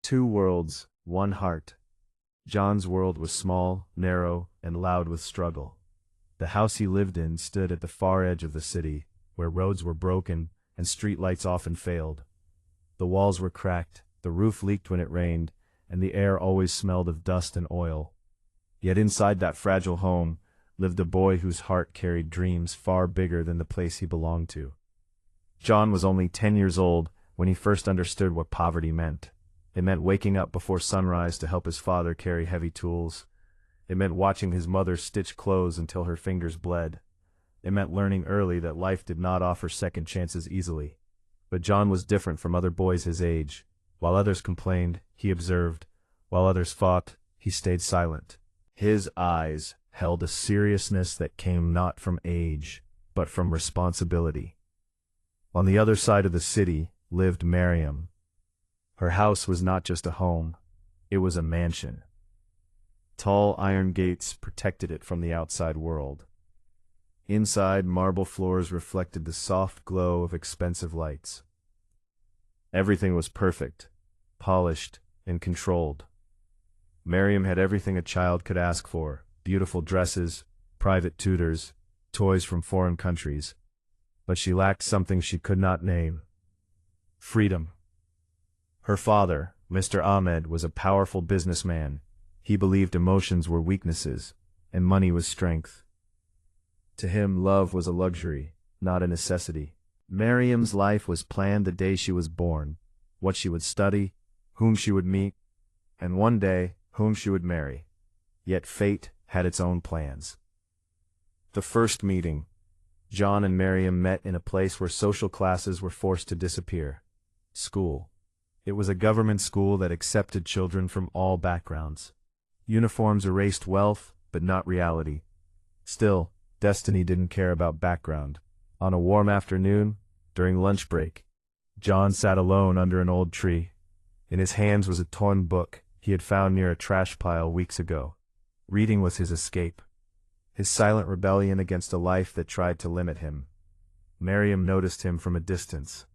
Two worlds, one heart. John's world was small, narrow, and loud with struggle. The house he lived in stood at the far edge of the city, where roads were broken and street lights often failed. The walls were cracked, the roof leaked when it rained, and the air always smelled of dust and oil. Yet inside that fragile home lived a boy whose heart carried dreams far bigger than the place he belonged to. John was only 10 years old when he first understood what poverty meant. It meant waking up before sunrise to help his father carry heavy tools. It meant watching his mother stitch clothes until her fingers bled. It meant learning early that life did not offer second chances easily. But John was different from other boys his age. While others complained, he observed. While others fought, he stayed silent. His eyes held a seriousness that came not from age, but from responsibility. On the other side of the city lived Mariam. Her house was not just a home, it was a mansion. Tall iron gates protected it from the outside world. Inside, marble floors reflected the soft glow of expensive lights. Everything was perfect, polished, and controlled. Mariam had everything a child could ask for: beautiful dresses, private tutors, toys from foreign countries. But she lacked something she could not name: freedom. Her father, Mr. Ahmed, was a powerful businessman. He believed emotions were weaknesses, and money was strength. To him, love was a luxury, not a necessity. Mariam's life was planned the day she was born: what she would study, whom she would meet, and one day, whom she would marry. Yet fate had its own plans. The first meeting. John and Mariam met in a place where social classes were forced to disappear: school. It was a government school that accepted children from all backgrounds. Uniforms erased wealth, but not reality. Still, destiny didn't care about background. On a warm afternoon, during lunch break, John sat alone under an old tree. In his hands was a torn book he had found near a trash pile weeks ago. Reading was his escape, his silent rebellion against a life that tried to limit him. Mariam noticed him from a distance.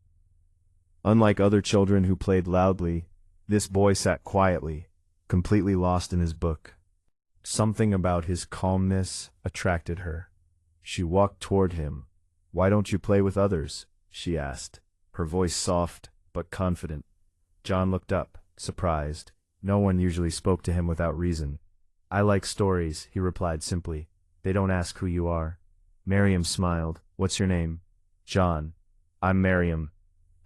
Unlike other children who played loudly, this boy sat quietly, completely lost in his book. Something about his calmness attracted her. She walked toward him. "Why don't you play with others?" she asked, her voice soft but confident. John looked up, surprised. No one usually spoke to him without reason. "I like stories," he replied simply. "They don't ask who you are." Mariam smiled. "What's your name?" "John." "I'm Mariam."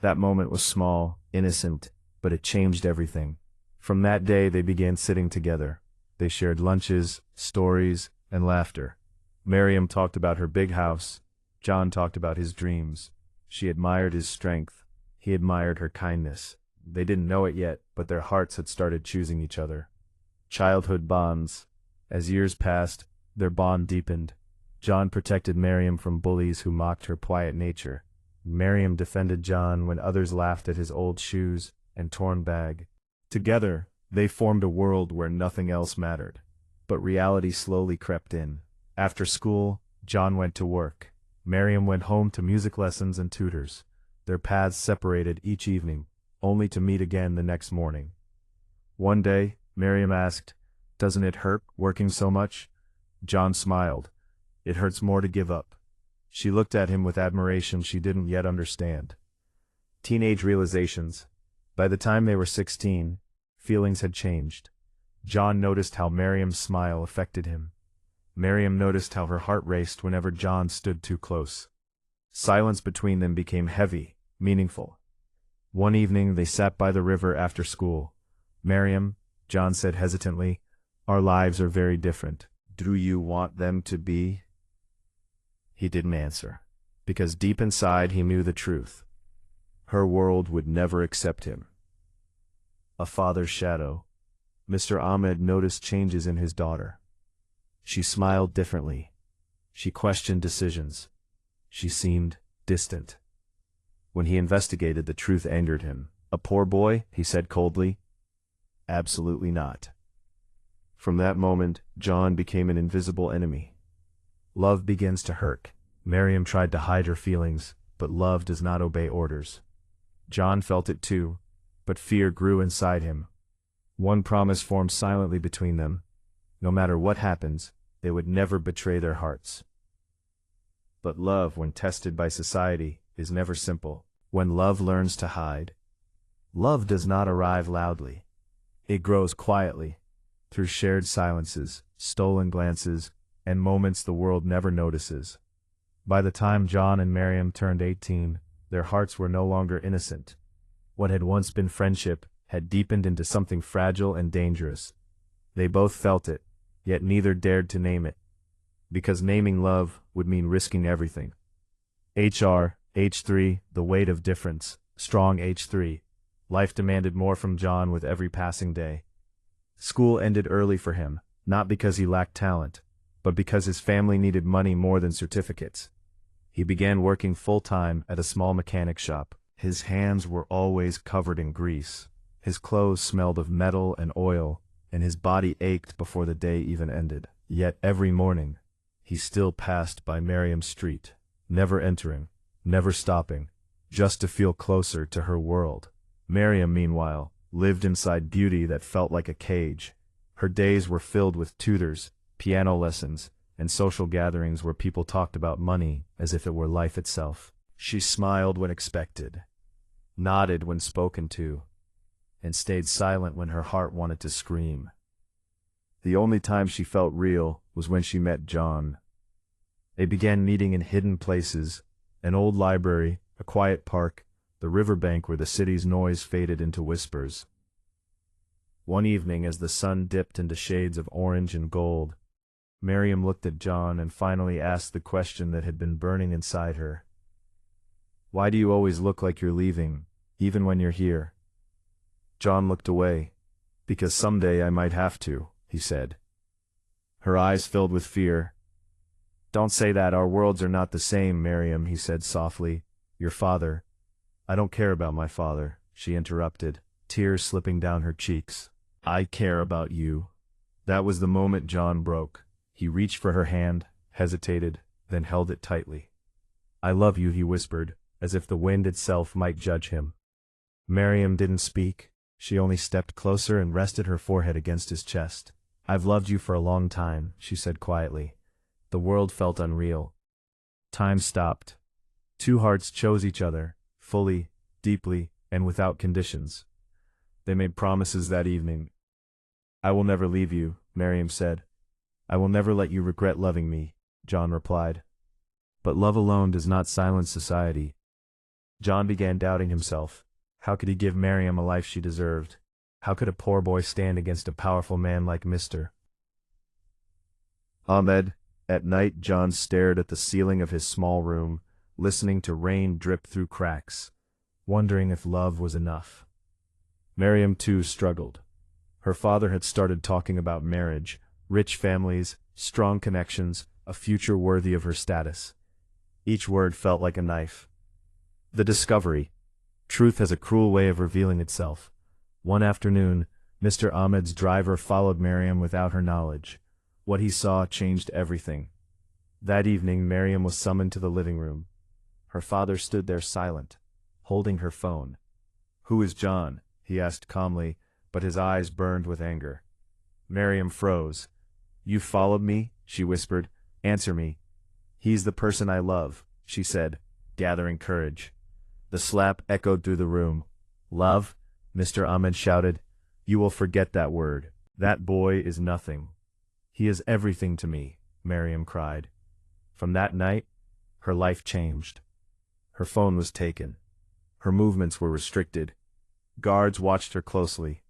That moment was small, innocent, but it changed everything. From that day they began sitting together. They shared lunches, stories, and laughter. Mariam talked about her big house. John talked about his dreams. She admired his strength. He admired her kindness. They didn't know it yet, but their hearts had started choosing each other. Childhood bonds. As years passed, their bond deepened. John protected Mariam from bullies who mocked her quiet nature. Mariam defended John when others laughed at his old shoes and torn bag. Together, they formed a world where nothing else mattered. But reality slowly crept in. After school, John went to work. Mariam went home to music lessons and tutors. Their paths separated each evening, only to meet again the next morning. One day, Mariam asked, "Doesn't it hurt working so much?" John smiled. "It hurts more to give up." She looked at him with admiration she didn't yet understand. Teenage realizations. By the time they were 16, feelings had changed. John noticed how Mariam's smile affected him. Mariam noticed how her heart raced whenever John stood too close. Silence between them became heavy, meaningful. One evening they sat by the river after school. "Mariam," John said hesitantly, "our lives are very different. Do you want them to be?" He didn't answer, because deep inside he knew the truth. Her world would never accept him. A father's shadow. Mr. Ahmed noticed changes in his daughter. She smiled differently. She questioned decisions. She seemed distant. When he investigated, the truth angered him. "A poor boy?" he said coldly. "Absolutely not." From that moment, John became an invisible enemy. Love begins to hurt. Mariam tried to hide her feelings, but love does not obey orders. John felt it too, but fear grew inside him. One promise formed silently between them. No matter what happens, they would never betray their hearts. But love, when tested by society, is never simple. When love learns to hide, love does not arrive loudly. It grows quietly, through shared silences, stolen glances, and moments the world never notices. By the time John and Mariam turned 18, their hearts were no longer innocent. What had once been friendship had deepened into something fragile and dangerous. They both felt it, yet neither dared to name it, because naming love would mean risking everything. H3, the weight of difference, strong H3. Life demanded more from John with every passing day. School ended early for him, not because he lacked talent, but because his family needed money more than certificates. He began working full-time at a small mechanic shop. His hands were always covered in grease. His clothes smelled of metal and oil, and his body ached before the day even ended. Yet every morning, he still passed by Mariam Street, never entering, never stopping, just to feel closer to her world. Mariam, meanwhile, lived inside beauty that felt like a cage. Her days were filled with tutors, piano lessons, and social gatherings where people talked about money as if it were life itself. She smiled when expected, nodded when spoken to, and stayed silent when her heart wanted to scream. The only time she felt real was when she met John. They began meeting in hidden places, an old library, a quiet park, the riverbank where the city's noise faded into whispers. One evening, as the sun dipped into shades of orange and gold, Mariam looked at John and finally asked the question that had been burning inside her. "Why do you always look like you're leaving, even when you're here?" John looked away. "Because someday I might have to," he said. Her eyes filled with fear. "Don't say that, our worlds are not the same, Mariam," he said softly. "Your father—" "I don't care about my father," she interrupted, tears slipping down her cheeks. "I care about you." That was the moment John broke. He reached for her hand, hesitated, then held it tightly. "I love you," he whispered, as if the wind itself might judge him. Mariam didn't speak. She only stepped closer and rested her forehead against his chest. "I've loved you for a long time," she said quietly. The world felt unreal. Time stopped. Two hearts chose each other, fully, deeply, and without conditions. They made promises that evening. "I will never leave you," Mariam said. "I will never let you regret loving me," John replied. But love alone does not silence society. John began doubting himself. How could he give Mariam a life she deserved? How could a poor boy stand against a powerful man like Mr. Ahmed? At night, John stared at the ceiling of his small room, listening to rain drip through cracks, wondering if love was enough. Mariam too struggled. Her father had started talking about marriage, rich families, strong connections, a future worthy of her status. Each word felt like a knife. The discovery. Truth has a cruel way of revealing itself. One afternoon, Mr. Ahmed's driver followed Mariam without her knowledge. What he saw changed everything. That evening, Mariam was summoned to the living room. Her father stood there silent, holding her phone. "Who is John?" he asked calmly, but his eyes burned with anger. Mariam froze. "You followed me?" she whispered. "Answer me." "He's the person I love," she said, gathering courage. The slap echoed through the room. "Love?" Mr. Ahmed shouted. "You will forget that word. That boy is nothing." "He is everything to me," Mariam cried. From that night, her life changed. Her phone was taken. Her movements were restricted. Guards watched her closely.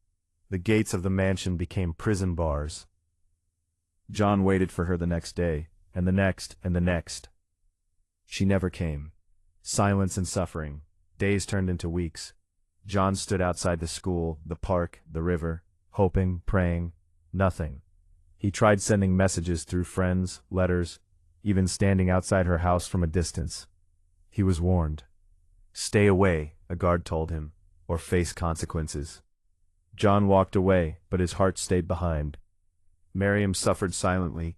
The gates of the mansion became prison bars. John waited for her the next day, and the next, and the next. She never came. Silence and suffering. Days turned into weeks. John stood outside the school, the park, the river, hoping, praying. Nothing. He tried sending messages through friends, letters, even standing outside her house from a distance. He was warned. "Stay away," a guard told him, "or face consequences." John walked away, but his heart stayed behind. Mariam suffered silently.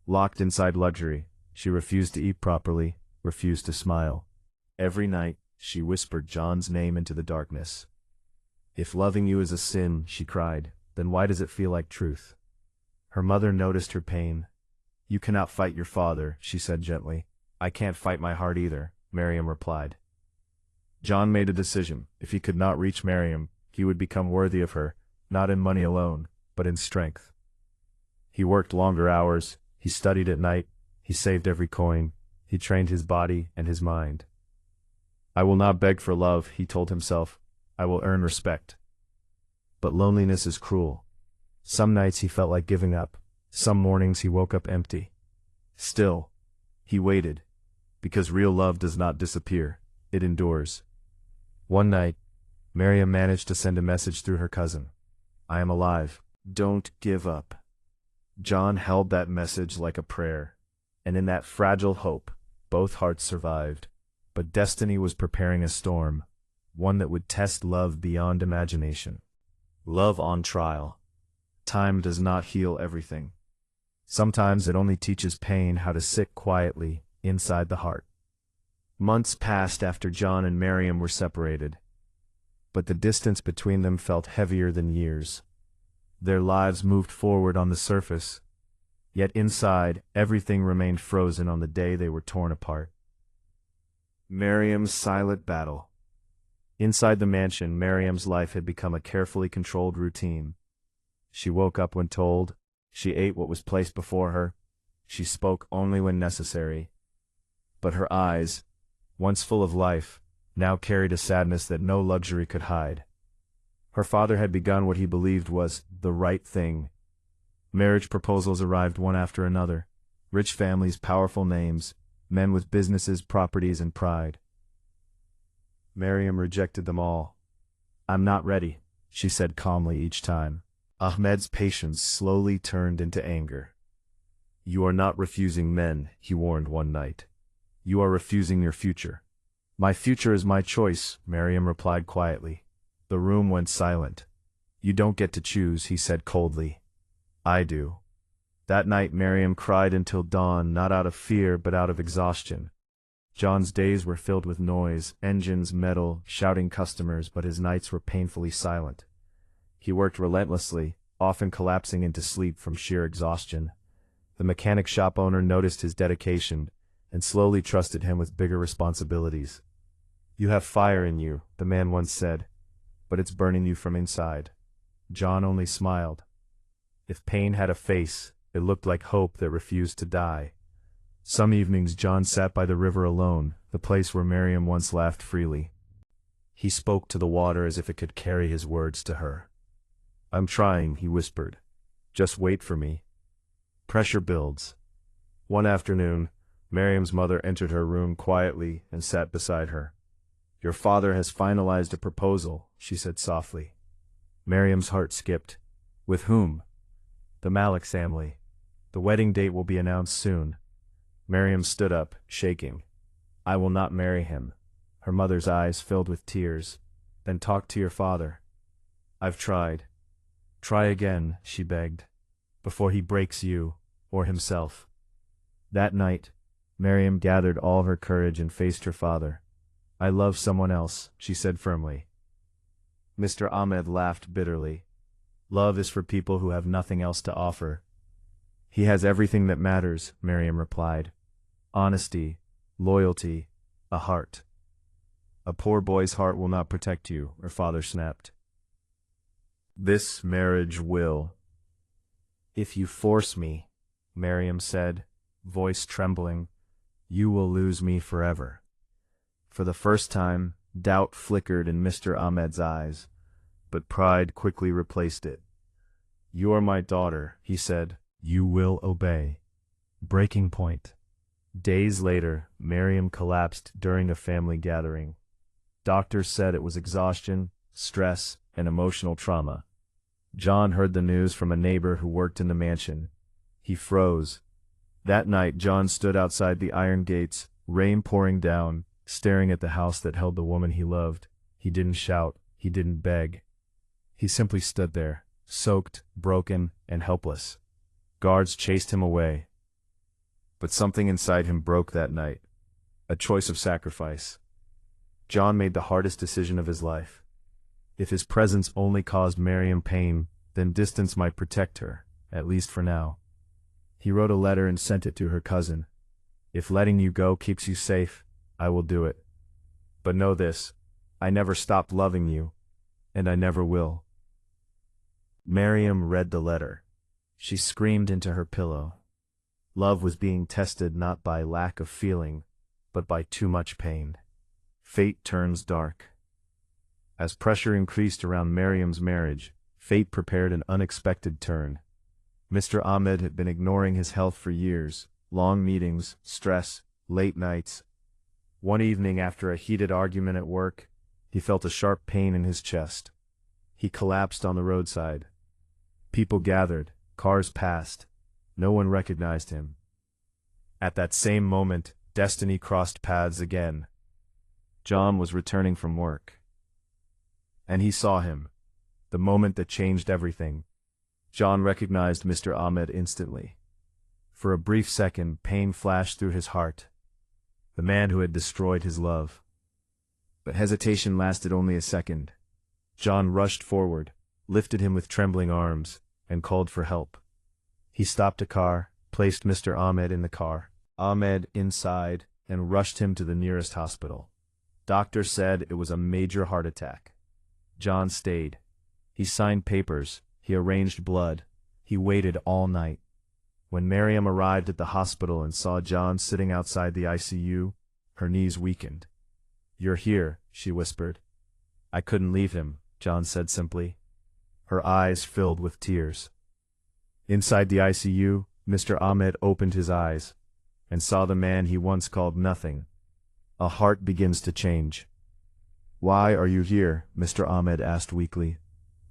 Locked inside luxury, she refused to eat properly, refused to smile. Every night, she whispered John's name into the darkness. If loving you is a sin, she cried, then why does it feel like truth? Her mother noticed her pain. You cannot fight your father, she said gently. I can't fight my heart either, Mariam replied. John made a decision. If he could not reach Mariam, he would become worthy of her, not in money alone, but in strength. He worked longer hours, he studied at night, he saved every coin, he trained his body and his mind. I will not beg for love, he told himself. I will earn respect. But loneliness is cruel. Some nights he felt like giving up. Some mornings he woke up empty. Still, he waited, because real love does not disappear, it endures. One night, Mariam managed to send a message through her cousin. I am alive. Don't give up. John held that message like a prayer, and in that fragile hope, both hearts survived. But destiny was preparing a storm, one that would test love beyond imagination. Love on trial. Time does not heal everything. Sometimes it only teaches pain how to sit quietly inside the heart. Months passed after John and Mariam were separated, but the distance between them felt heavier than years. Their lives moved forward on the surface, yet inside, everything remained frozen on the day they were torn apart. Mariam's silent battle. Inside the mansion, Mariam's life had become a carefully controlled routine. She woke up when told, she ate what was placed before her, she spoke only when necessary. But her eyes, once full of life, now carried a sadness that no luxury could hide. Her father had begun what he believed was the right thing. Marriage proposals arrived one after another. Rich families, powerful names, men with businesses, properties, and pride. Mariam rejected them all. I'm not ready, she said calmly each time. Ahmed's patience slowly turned into anger. You are not refusing men, he warned one night. You are refusing your future. My future is my choice, Mariam replied quietly. The room went silent. You don't get to choose, he said coldly. I do. That night Mariam cried until dawn, not out of fear but out of exhaustion. John's days were filled with noise, engines, metal, shouting customers, but his nights were painfully silent. He worked relentlessly, often collapsing into sleep from sheer exhaustion. The mechanic shop owner noticed his dedication and slowly trusted him with bigger responsibilities. You have fire in you, the man once said, but it's burning you from inside. John only smiled. If pain had a face, it looked like hope that refused to die. Some evenings John sat by the river alone, the place where Mariam once laughed freely. He spoke to the water as if it could carry his words to her. I'm trying, he whispered. Just wait for me. Pressure builds. One afternoon, Mariam's mother entered her room quietly and sat beside her. Your father has finalized a proposal, she said softly. Mariam's heart skipped. With whom? The Malik family. The wedding date will be announced soon. Mariam stood up, shaking. I will not marry him. Her mother's eyes filled with tears. Then talk to your father. I've tried. Try again, she begged, before he breaks you, or himself. That night, Mariam gathered all her courage and faced her father. I love someone else, she said firmly. Mr. Ahmed laughed bitterly. Love is for people who have nothing else to offer. He has everything that matters, Mariam replied. Honesty, loyalty, a heart. A poor boy's heart will not protect you, her father snapped. This marriage will. If you force me, Mariam said, voice trembling, you will lose me forever. For the first time, doubt flickered in Mr. Ahmed's eyes, but pride quickly replaced it. You are my daughter, he said. You will obey. Breaking point. Days later, Mariam collapsed during a family gathering. Doctors said it was exhaustion, stress, and emotional trauma. John heard the news from a neighbor who worked in the mansion. He froze. That night, John stood outside the iron gates, rain pouring down, staring at the house that held the woman he loved. He didn't shout. He didn't beg. He simply stood there, soaked, broken, and helpless. Guards chased him away. But something inside him broke that night. A choice of sacrifice. John made the hardest decision of his life. If his presence only caused Mariam pain, then distance might protect her, at least for now. He wrote a letter and sent it to her cousin. If letting you go keeps you safe, I will do it. But know this, I never stopped loving you, and I never will. Mariam read the letter. She screamed into her pillow. Love was being tested not by lack of feeling, but by too much pain. Fate turns dark. As pressure increased around Mariam's marriage, fate prepared an unexpected turn. Mr. Ahmed had been ignoring his health for years, long meetings, stress, late nights. One evening after a heated argument at work, he felt a sharp pain in his chest. He collapsed on the roadside. People gathered, cars passed. No one recognized him. At that same moment, destiny crossed paths again. John was returning from work. And he saw him. The moment that changed everything. John recognized Mr. Ahmed instantly. For a brief second, pain flashed through his heart. The man who had destroyed his love. But hesitation lasted only a second. John rushed forward, lifted him with trembling arms, and called for help. He stopped a car, placed Mr. Ahmed in the car, Ahmed inside, and rushed him to the nearest hospital. Doctors said it was a major heart attack. John stayed. He signed papers, he arranged blood, he waited all night. When Mariam arrived at the hospital and saw John sitting outside the ICU, her knees weakened. "You're here," she whispered. "I couldn't leave him," John said simply. Her eyes filled with tears. Inside the ICU, Mr. Ahmed opened his eyes and saw the man he once called nothing. A heart begins to change. "Why are you here?" Mr. Ahmed asked weakly.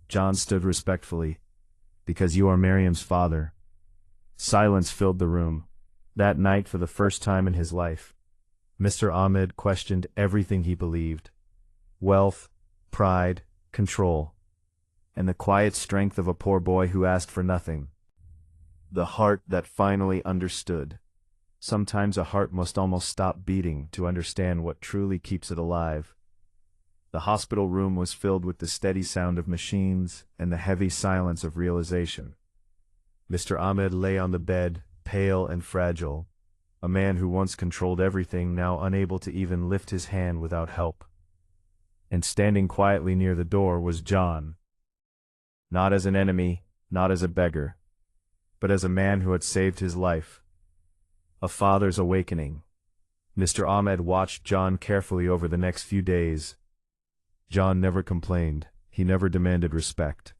John stood respectfully. "Because you are Mariam's father." Silence filled the room. That night, for the first time in his life, Mr. Ahmed questioned everything he believed. Wealth, pride, control, and the quiet strength of a poor boy who asked for nothing. The heart that finally understood. Sometimes a heart must almost stop beating to understand what truly keeps it alive. The hospital room was filled with the steady sound of machines and the heavy silence of realization. Mr. Ahmed lay on the bed, pale and fragile, a man who once controlled everything, now unable to even lift his hand without help. And standing quietly near the door was John. Not as an enemy, not as a beggar, but as a man who had saved his life. A father's awakening. Mr. Ahmed watched John carefully over the next few days. John never complained. He never demanded respect.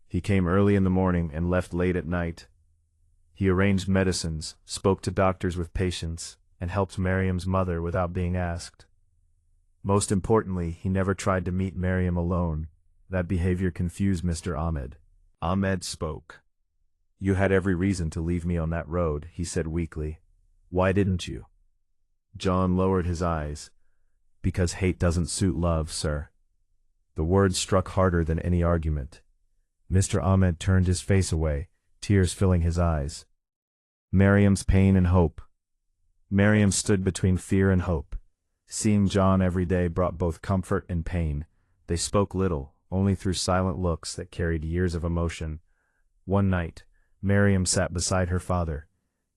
He came early in the morning and left late at night. He arranged medicines, spoke to doctors with patience, and helped Mariam's mother without being asked. Most importantly, he never tried to meet Mariam alone. That behavior confused Mr. Ahmed. Ahmed spoke. "You had every reason to leave me on that road," he said weakly. "Why didn't you?" John lowered his eyes. "Because hate doesn't suit love, sir." The words struck harder than any argument. Mr. Ahmed turned his face away, tears filling his eyes. Mariam's pain and hope. Mariam stood between fear and hope. Seeing John every day brought both comfort and pain. They spoke little, only through silent looks that carried years of emotion. One night, Mariam sat beside her father.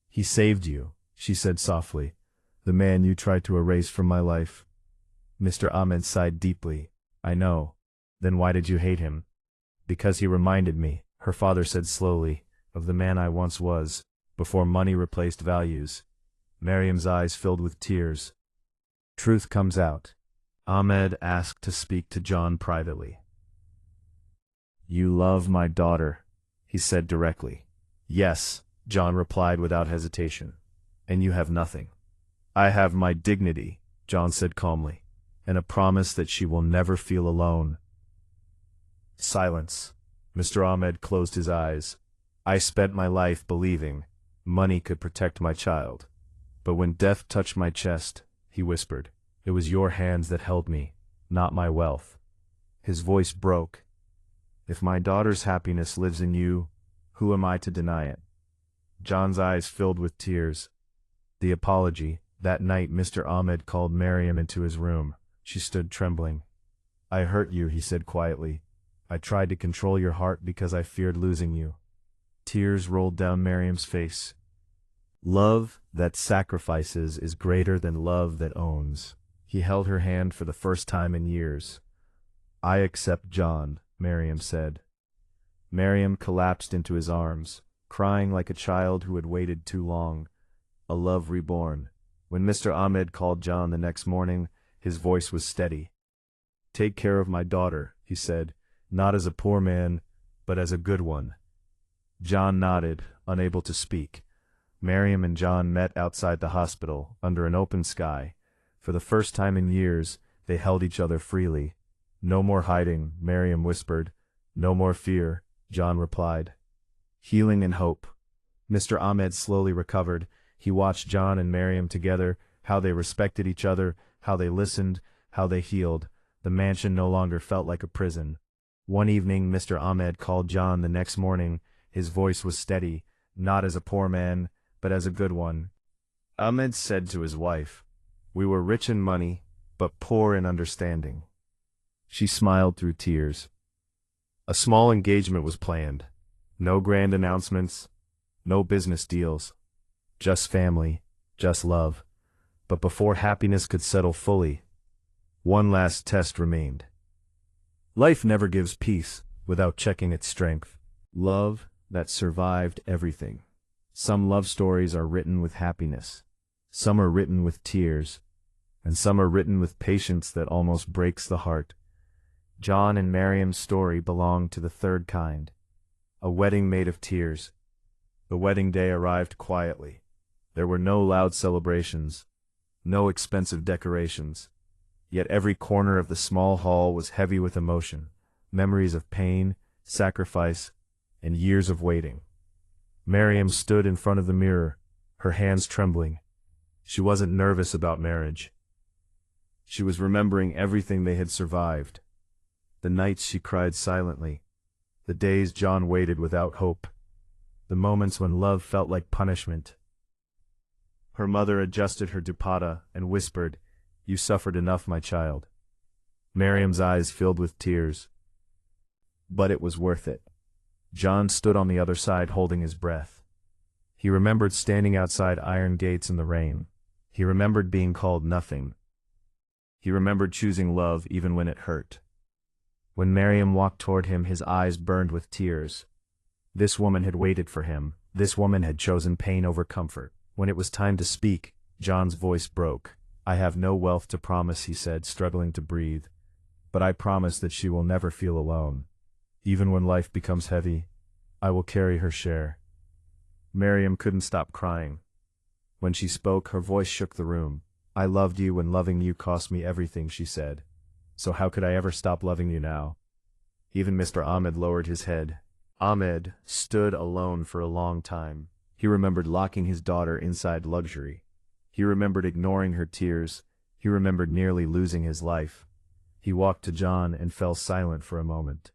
"He saved you," she said softly. "The man you tried to erase from my life." Mr. Ahmed sighed deeply. "I know. Then why did you hate him?" "Because he reminded me," her father said slowly, "of the man I once was, before money replaced values." Mariam's eyes filled with tears. Truth comes out. Ahmed asked to speak to John privately. "You love my daughter," he said directly. "Yes," John replied without hesitation. "And you have nothing." "I have my dignity," John said calmly, "and a promise that she will never feel alone." Silence. Mr. Ahmed closed his eyes. "I spent my life believing money could protect my child. But when death touched my chest," he whispered, "it was your hands that held me, not my wealth." His voice broke. "If my daughter's happiness lives in you, who am I to deny it?" John's eyes filled with tears. The apology. That night Mr. Ahmed called Mariam into his room. She stood trembling. I hurt you, he said quietly. I tried to control your heart because I feared losing you. Tears rolled down Mariam's face. Love that sacrifices is greater than love that owns. He held her hand for the first time in years. I accept John, Mariam said. Mariam collapsed into his arms, crying like a child who had waited too long. A love reborn. When Mr. Ahmed called John the next morning, his voice was steady. Take care of my daughter, he said, not as a poor man, but as a good one. John nodded, unable to speak. Mariam and John met outside the hospital, under an open sky. For the first time in years, they held each other freely. No more hiding, Mariam whispered. No more fear, John replied. Healing and hope. Mr. Ahmed slowly recovered. He watched John and Mariam together, how they respected each other, how they listened, how they healed. The mansion no longer felt like a prison. One evening, Mr. Ahmed called John the next morning. His voice was steady, not as a poor man, but as a good one. Ahmed said to his wife, we were rich in money, but poor in understanding. She smiled through tears. A small engagement was planned. No grand announcements, no business deals. Just family, just love. But before happiness could settle fully, one last test remained. Life never gives peace without checking its strength. Love that survived everything. Some love stories are written with happiness. Some are written with tears. And some are written with patience that almost breaks the heart. John and Mariam's story belonged to the third kind. A wedding made of tears. The wedding day arrived quietly. There were no loud celebrations, no expensive decorations. Yet every corner of the small hall was heavy with emotion, memories of pain, sacrifice, and years of waiting. Mariam stood in front of the mirror, her hands trembling. She wasn't nervous about marriage. She was remembering everything they had survived. The nights she cried silently, the days John waited without hope, the moments when love felt like punishment. Her mother adjusted her dupatta and whispered, "You suffered enough, my child." Mariam's eyes filled with tears. But it was worth it. John stood on the other side holding his breath. He remembered standing outside iron gates in the rain. He remembered being called nothing. He remembered choosing love even when it hurt. When Mariam walked toward him, his eyes burned with tears. This woman had waited for him. This woman had chosen pain over comfort. When it was time to speak, John's voice broke. "I have no wealth to promise," he said, struggling to breathe. "But I promise that she will never feel alone. Even when life becomes heavy, I will carry her share." Mariam couldn't stop crying. When she spoke, her voice shook the room. "I loved you when loving you cost me everything," she said. "So how could I ever stop loving you now?" Even Mr. Ahmed lowered his head. Ahmed stood alone for a long time. He remembered locking his daughter inside luxury. He remembered ignoring her tears. He remembered nearly losing his life. He walked to John and fell silent for a moment.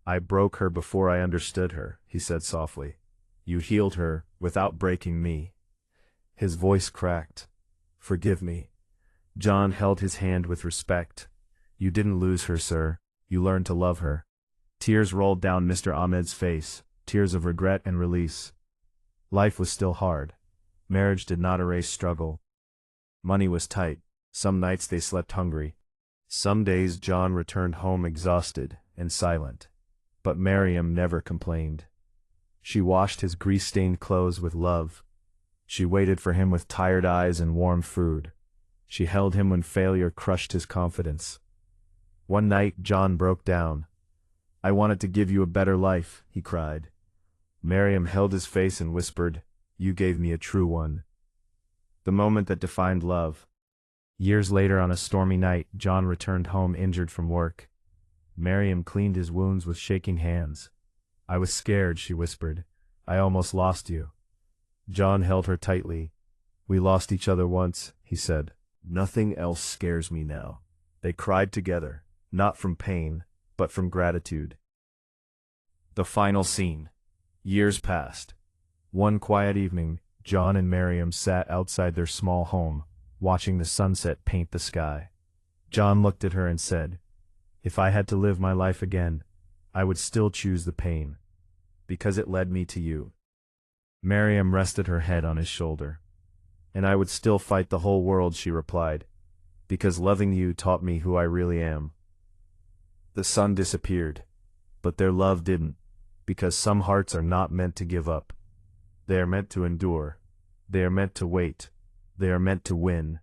"I broke her before I understood her," he said softly. "You healed her without breaking me." His voice cracked. "Forgive me." John held his hand with respect. "You didn't lose her, sir. You learned to love her." Tears rolled down Mr. Ahmed's face, tears of regret and release. Life was still hard. Marriage did not erase struggle. Money was tight. Some nights they slept hungry. Some days John returned home exhausted and silent. But Mariam never complained. She washed his grease-stained clothes with love. She waited for him with tired eyes and warm food. She held him when failure crushed his confidence. One night, John broke down. "I wanted to give you a better life," he cried. Mariam held his face and whispered, "You gave me a true one." The moment that defined love. Years later, on a stormy night, John returned home injured from work. Mariam cleaned his wounds with shaking hands. "I was scared," she whispered. "I almost lost you." John held her tightly. "We lost each other once," he said. "Nothing else scares me now." They cried together, not from pain, but from gratitude. The final scene. Years passed. One quiet evening, John and Mariam sat outside their small home, watching the sunset paint the sky. John looked at her and said, If I had to live my life again, I would still choose the pain, because it led me to you. Mariam rested her head on his shoulder. And I would still fight the whole world, she replied, because loving you taught me who I really am. The sun disappeared, but their love didn't, because some hearts are not meant to give up. They are meant to endure. They are meant to wait. They are meant to win.